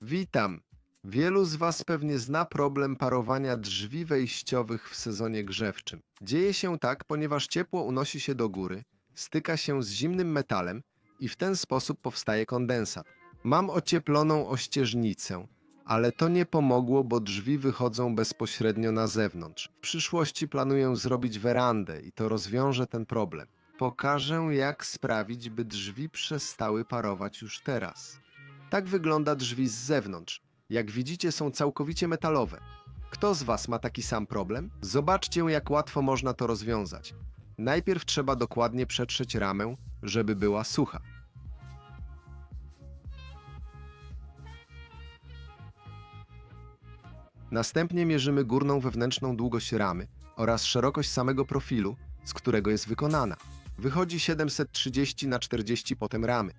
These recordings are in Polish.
Witam. Wielu z Was pewnie zna problem parowania drzwi wejściowych w sezonie grzewczym. Dzieje się tak, ponieważ ciepło unosi się do góry, styka się z zimnym metalem i w ten sposób powstaje kondensat. Mam ocieploną ościeżnicę, ale to nie pomogło, bo drzwi wychodzą bezpośrednio na zewnątrz. W przyszłości planuję zrobić werandę i to rozwiąże ten problem. Pokażę, jak sprawić, by drzwi przestały parować już teraz. Tak wygląda drzwi z zewnątrz. Jak widzicie, są całkowicie metalowe. Kto z Was ma taki sam problem? Zobaczcie, jak łatwo można to rozwiązać. Najpierw trzeba dokładnie przetrzeć ramę, żeby była sucha. Następnie mierzymy górną wewnętrzną długość ramy oraz szerokość samego profilu, z którego jest wykonana. Wychodzi 730 na 40 potem ramy.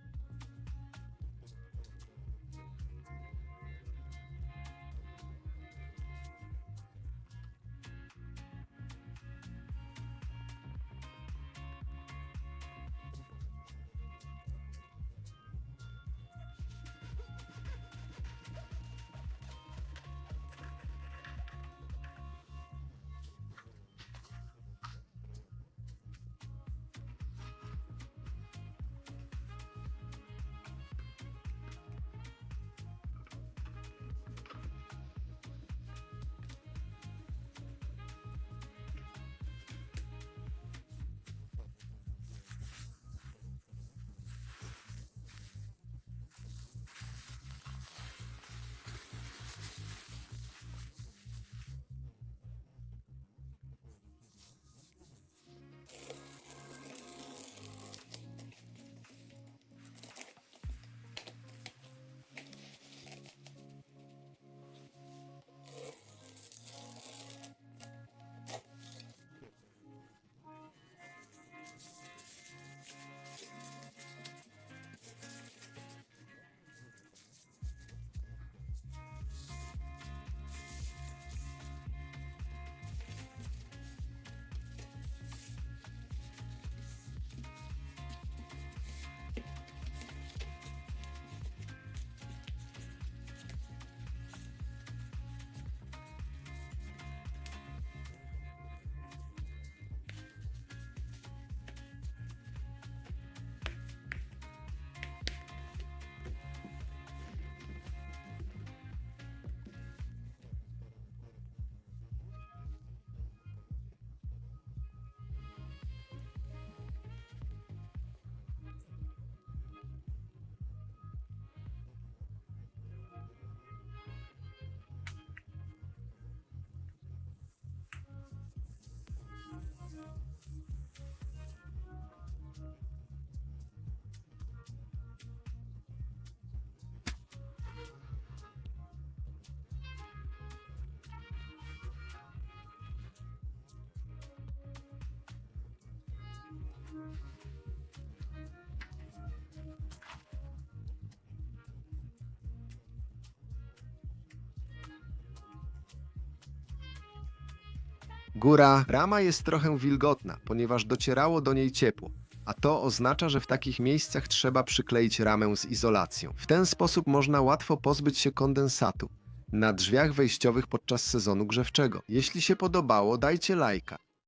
Góra rama jest trochę wilgotna, ponieważ docierało do niej ciepło, a to oznacza, że w takich miejscach trzeba przykleić ramę z izolacją. W ten sposób można łatwo pozbyć się kondensatu na drzwiach wejściowych podczas sezonu grzewczego. Jeśli się podobało, dajcie lajka.